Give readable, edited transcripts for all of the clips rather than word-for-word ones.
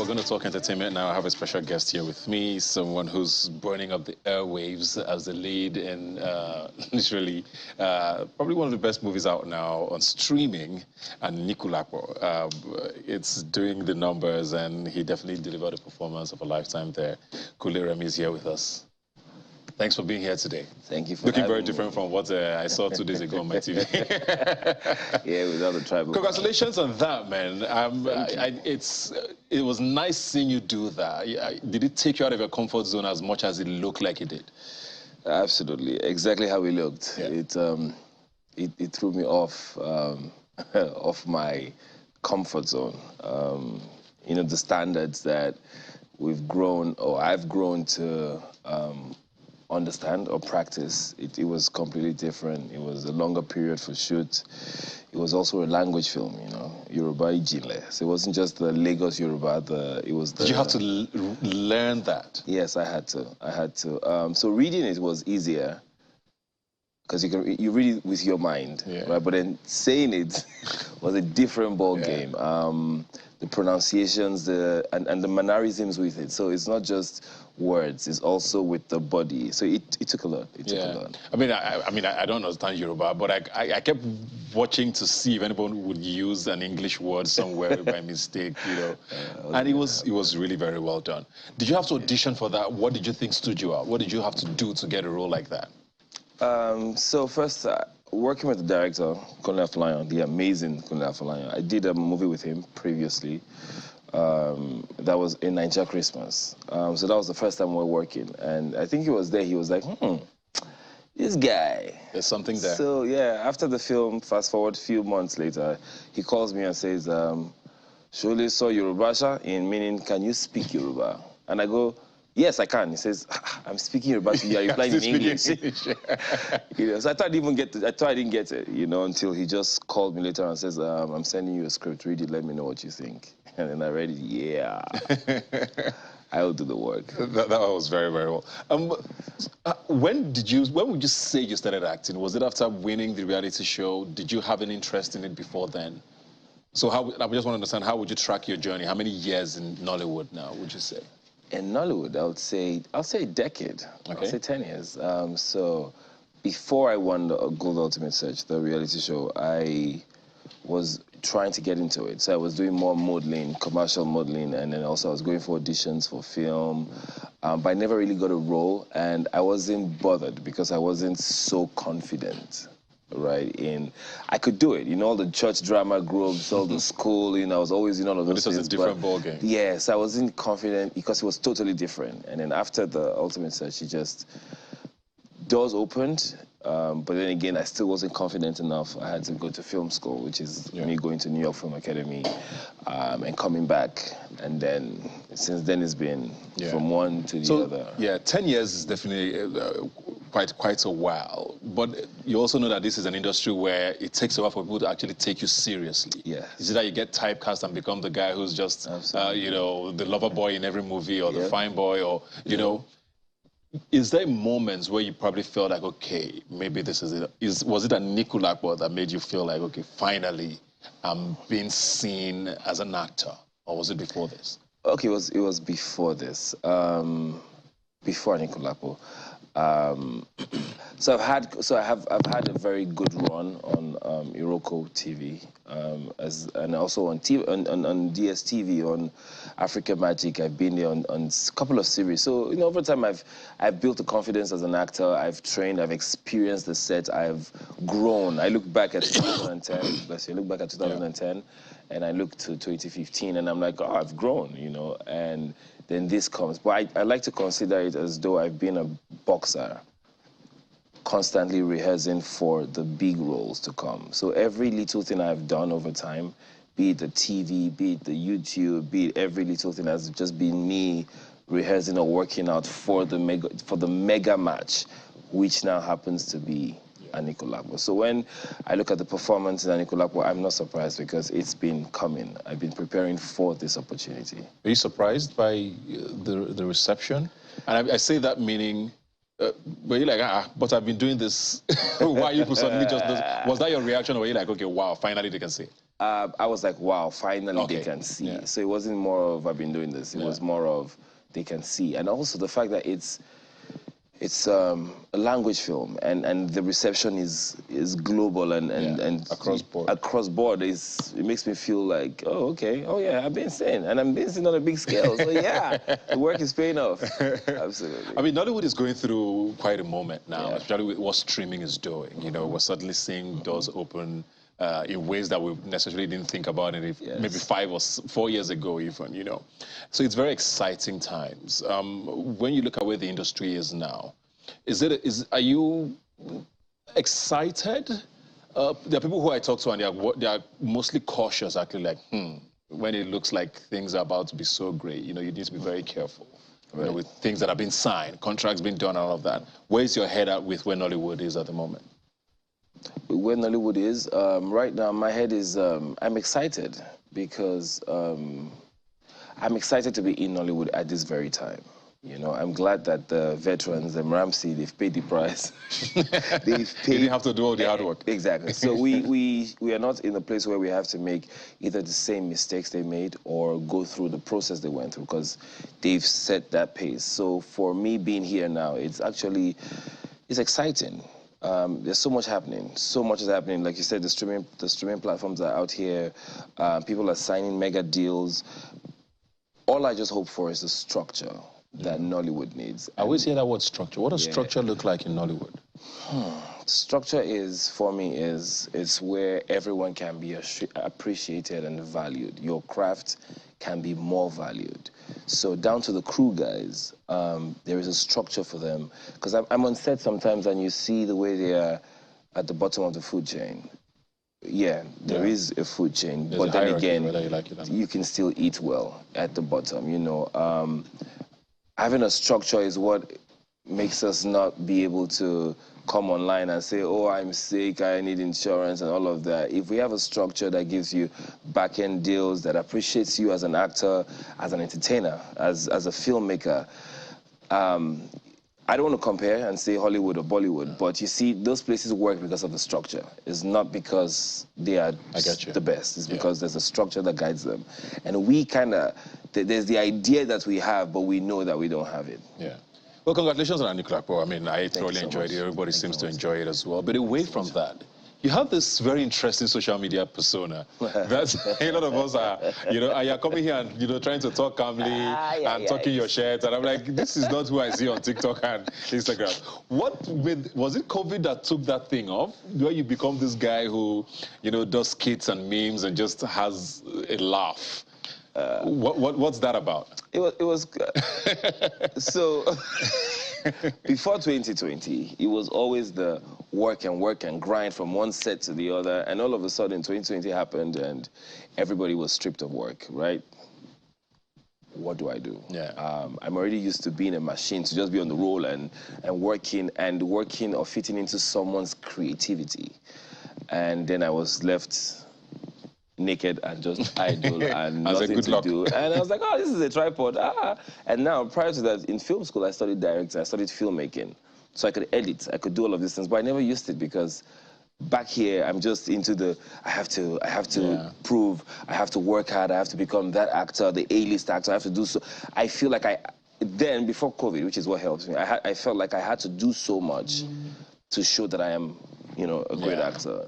we're going to talk entertainment now. I have a special guest here with me, someone who's burning up the airwaves as the lead in literally probably one of the best movies out now on streaming, and Nikulapo. It's doing the numbers, and he definitely delivered a performance of a lifetime there. Kunle Remi is here with us. Thanks for being here today. Thank you for looking very me. different from what I saw 2 days ago on my TV. Yeah, without the tribal. Congratulations on that, man. It was nice seeing you do that. Did it take you out of your comfort zone as much as it looked like it did? Absolutely, exactly how it looked. Yeah. It threw me off off my comfort zone. You know, the standards that we've grown, or I've grown to understand or practice, it was completely different. It was a longer period for shoot. It was also a language film, you know, Yoruba Ijinle. So it wasn't just the Lagos Yoruba, it was the... Did you have to learn that? Yes, I had to. So reading it was easier, because you read it with your mind, yeah. Right? But then saying it was a different ball game. The pronunciations, and the mannerisms with it. So it's not just words; it's also with the body. So it took a lot. It took a lot. I mean, I don't understand Yoruba, but I kept watching to see if anyone would use an English word somewhere by mistake, you know. And it was really very well done. Did you have to audition for that? What did you think stood you out? What did you have to do to get a role like that? So first, working with the director, Kunle Remi, the amazing Kunle Remi, I did a movie with him previously. That was in Nigeria Christmas. So that was the first time we were working. And I think he was there. He was like, this guy. There's something there. So yeah, after the film, fast forward a few months later, he calls me and says, Shole saw Yoruba, in meaning, can you speak Yoruba? And I go, yes, I can. He says, I'm speaking Yoruba, so you are replying in English. You know, so I thought I didn't get it, you know, until he just called me later and says, I'm sending you a script, read it, let me know what you think. And then I read it, yeah. I'll do the work. That was very, very well. When would you say you started acting? Was it after winning the reality show? Did you have an interest in it before then? So I just want to understand, how would you track your journey? How many years in Nollywood now, would you say? In Nollywood, I'll say a decade. Okay. I'll say 10 years. So before I won the Gold Ultimate Search, the reality show, I was trying to get into it. So I was doing more modeling, commercial modeling, and then also I was going for auditions for film. But I never really got a role, and I wasn't bothered because I wasn't so confident. Right, I could do it, you know, all the church drama groups, all the school, you know, I was always in all of those things. This was a different ball game. Yes, I wasn't confident because it was totally different. And then after the Ultimate Search, doors opened, but then again, I still wasn't confident enough. I had to go to film school, which is me going to New York Film Academy and coming back. And then since then, it's been from one to the other. Yeah, 10 years is definitely quite a while. But you also know that this is an industry where it takes a while for people to actually take you seriously. Yeah. Is it that you get typecast and become the guy who's just, you know, the lover boy in every movie, or the fine boy, or, you know? Is there moments where you probably felt like, okay, maybe this is it? Was it a Nikulapo that made you feel like, okay, finally, I'm being seen as an actor? Or was it before this? Okay, it was before this. Before Nikulapo. So I've had a very good run on Iroko TV, and also on DSTV, on Africa Magic. I've been there on a couple of series. So you know, over time I've built a confidence as an actor. I've trained. I've experienced the set. I've grown. I look back at 2010. Let's say, I look back at 2010, and I look to 2015, and I'm like, oh, I've grown, you know, and then this comes. But I like to consider it as though I've been a boxer, constantly rehearsing for the big roles to come. So every little thing I've done over time, be it the TV, be it the YouTube, be it every little thing, has just been me rehearsing or working out for the mega match, which now happens to be Nikulapo. So when I look at the performance in Nikulapo, I'm not surprised because it's been coming. I've been preparing for this opportunity. Are you surprised by the reception? And I say that meaning, were you like, but I've been doing this, why you suddenly just, was that your reaction, or were you like, okay, wow, finally they can see? I was like, wow, finally Okay. they can see. Yeah. So it wasn't more of I've been doing this. It was more of they can see, and also the fact that it's a language film, and the reception is global and across board. Across board it makes me feel like, oh, okay, oh yeah, I've been seeing, and I'm being seen on a big scale. So yeah, the work is paying off. Absolutely. I mean, Nollywood is going through quite a moment now, Yeah. especially with what streaming is doing. You know, we're suddenly seeing doors open in ways that we necessarily didn't think about it maybe 5 or 4 years ago even, you know. So it's very exciting times. When you look at where the industry is now, are you excited? There are people who I talk to and they are mostly cautious, actually, like, when it looks like things are about to be so great, you know, you need to be very careful. Right. You know, with things that have been signed, contracts being done, and all of that. Where's your head at with where Nollywood is at the moment? Where Nollywood is right now, my head is I'm excited because I'm excited to be in Nollywood at this very time. You know, I'm glad that the veterans, Ramsey, they've paid the price. They've paid. You didn't have to do all the hard work. Exactly. So we are not in a place where we have to make either the same mistakes they made or go through the process they went through, because they've set that pace. So for me being here now, it's exciting. There's so much happening. So much is happening. Like you said, the streaming platforms are out here. People are signing mega deals. All I just hope for is the structure that Nollywood needs. I always hear that word structure. What does structure look like in Nollywood? Structure is, for me, it's where everyone can be appreciated and valued. Your craft can be more valued. So down to the crew guys, there is a structure for them. Because I'm on set sometimes and you see the way they are at the bottom of the food chain. Yeah, there is a food chain, but then again, you can still eat well at the bottom, you know. Having a structure is what makes us not be able to come online and say, oh, I'm sick, I need insurance and all of that. If we have a structure that gives you back-end deals, that appreciates you as an actor, as an entertainer, as a filmmaker, I don't want to compare and say Hollywood or Bollywood, but you see, those places work because of the structure. It's not because they are the best. It's because there's a structure that guides them. And we there's the idea that we have, but we know that we don't have it. Yeah. Well, congratulations on Anikulapo. I mean, I thoroughly enjoyed it. Everybody seems to enjoy it as well. But away from that, you have this very interesting social media persona that a lot of us are, you know, and you're coming here and, you know, trying to talk calmly and talking your shit. And I'm like, this is not who I see on TikTok and Instagram. Was it COVID that took that thing off? Where you become this guy who, you know, does skits and memes and just has a laugh? What's that about? It was so before 2020, it was always the work and grind from one set to the other, and all of a sudden 2020 happened and everybody was stripped of work, right? What do I do? Yeah. I'm already used to being a machine, to just be on the roll and working or fitting into someone's creativity, and then I was left naked and just idle and nothing to do. And I was like, oh, this is a tripod. And now, prior to that, in film school, I studied directing, I studied filmmaking. So I could edit, I could do all of these things, but I never used it because back here, I'm just into I have to prove, I have to work hard, I have to become that actor, the A-list actor, I have to do so. I feel like then, before COVID, which is what helped me, I felt like I had to do so much to show that I am, you know, a great actor.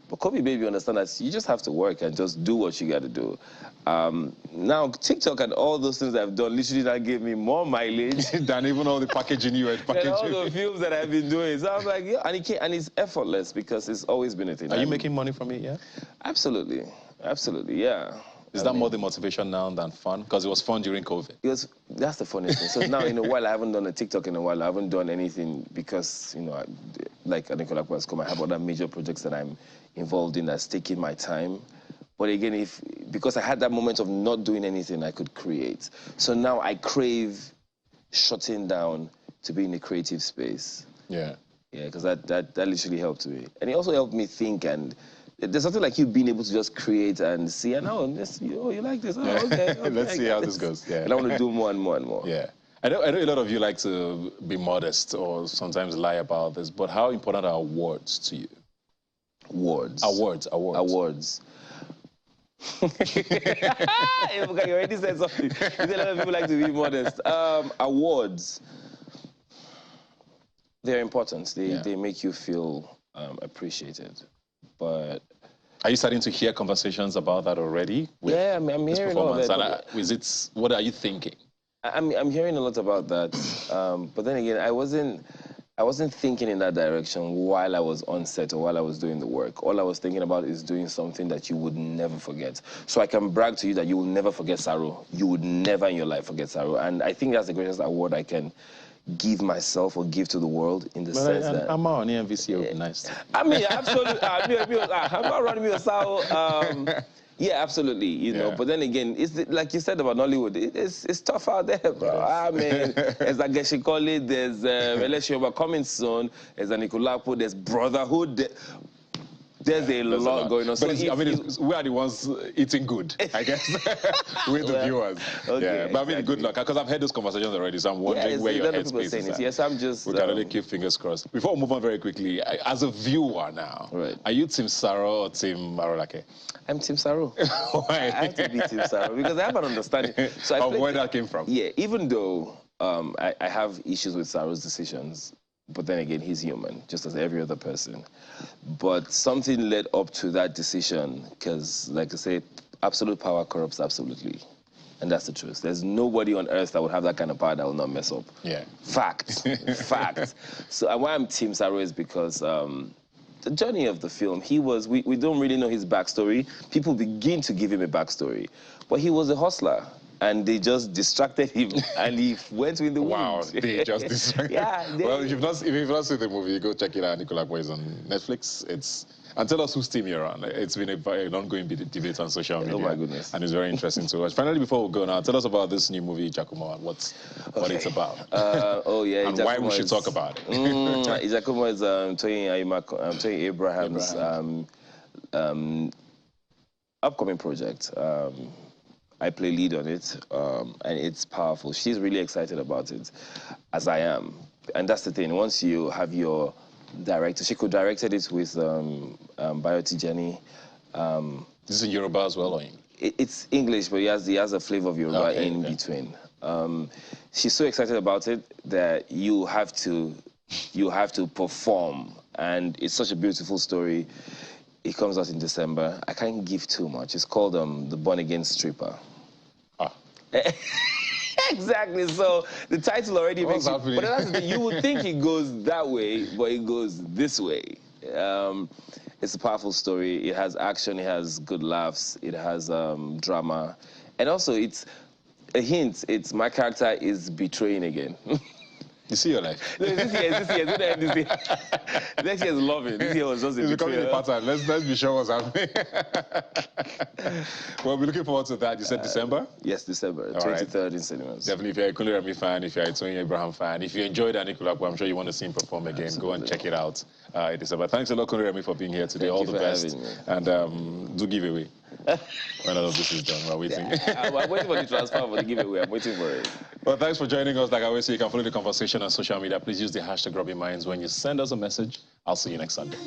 But COVID made me understand that you just have to work and just do what you got to do. Now, TikTok and all those things I've done literally that gave me more mileage than even all the packaging you had. Than all the films that I've been doing. So I was like, yeah, and it's effortless because it's always been a thing. Are you making money from it, yeah? Absolutely. Absolutely, yeah. Is that more the motivation now than fun? Because it was fun during COVID. That's the funniest thing. So now, in a while, I haven't done a TikTok in a while. I haven't done anything because, you know, like Anikulapo has come, I have other major projects that I'm involved in that's taking my time. But again, because I had that moment of not doing anything, I could create. So now I crave shutting down to be in a creative space. Yeah. Yeah, because that literally helped me. And it also helped me think, and there's something like you being able to just create and see, and you like this, okay. Let's see how this goes. Yeah. And I want to do more and more and more. Yeah. I know a lot of you like to be modest or sometimes lie about this, but how important are awards to you? Awards. Awards. Ebuka, you already said something. You said a lot of people like to be modest. Awards, they're important. They make you feel appreciated. But are you starting to hear conversations about that already? Yeah, I'm hearing all of that. What are you thinking? I'm hearing a lot about that. But then again, I wasn't thinking in that direction while I was on set or while I was doing the work. All I was thinking about is doing something that you would never forget. So I can brag to you that you will never forget Saro. You would never in your life forget Saro. And I think that's the greatest award I can give myself or give to the world in the sense that... I'm on EMVC would be nice. I mean, absolutely. I'm not running me a Saro. Yeah, absolutely, you know. But then again, like you said about Nollywood, it's tough out there, bro. I mean, there's Ageshikoli, there's Relation coming soon, there's Anikulapo, there's Brotherhood. There's a lot going on. But I mean, we are the ones eating good, I guess, with the viewers. Okay, but I mean, good luck, because I've had those conversations already, so I'm wondering where your headspace is at. Yes, I'm just... We can only keep fingers crossed. Before we move on very quickly, as a viewer now, are you Team Saro or Team Arolake? I'm Team Saro. Why? I have to be Team Saro because I have an understanding. So of where that came from? Yeah, even though I have issues with Saro's decisions, but then again, he's human, just as every other person. But something led up to that decision, because, like I say, absolute power corrupts absolutely. And that's the truth. There's nobody on earth that would have that kind of power that will not mess up. Yeah. Fact. Fact. So why I'm Team Saro is because the journey of the film, we don't really know his backstory. People begin to give him a backstory. But he was a hustler. And they just distracted him, and he went with the wind. Wow, they just distracted him. Well, if you've not seen the movie, go check it out. Nicola Boy is on Netflix. And tell us whose team you're on. It's been an ongoing debate on social media. Oh, my goodness. And it's very interesting to watch. Finally, before we go now, tell us about this new movie, Giacomo, and what it's about. And why we should talk about it. Giacomo is Toyin Abraham's upcoming project. I play lead on it, and it's powerful. She's really excited about it, as I am. And that's the thing. Once you have your director, she co-directed it with Bayoti Jenny. This is in Yoruba as well, or English? It's English, but he has a flavor of Yoruba between. She's so excited about it that you have to perform, and it's such a beautiful story. It comes out in December. I can't give too much. It's called The Born Again Stripper. Exactly. So the title already makes you... But that's the thing. You would think it goes that way, but it goes this way. It's a powerful story. It has action. It has good laughs. It has drama. And also, it's a hint. My character is betraying again. You see your life. No, this year. Next year is loving. This year was just a It's becoming a pattern. Let's be sure what's happening. Well, we're looking forward to that. You said December? Yes, December. 23rd in cinemas. Definitely, if you're a Kunle Remi fan, if you're a Toyin Abraham fan, if you enjoyed Anikulapo, I'm sure you want to see him perform again. Absolutely. Go and check it out in December. Thanks a lot, Kunle Remi, for being here today. All the best. And do giveaway. When all of this is done, we're waiting. I'm waiting for the transfer for the giveaway. I'm waiting for it. Well, thanks for joining us. Like I always say, you can follow the conversation on social media. Please use the hashtag Rubbin Minds when you send us a message. I'll see you next Sunday.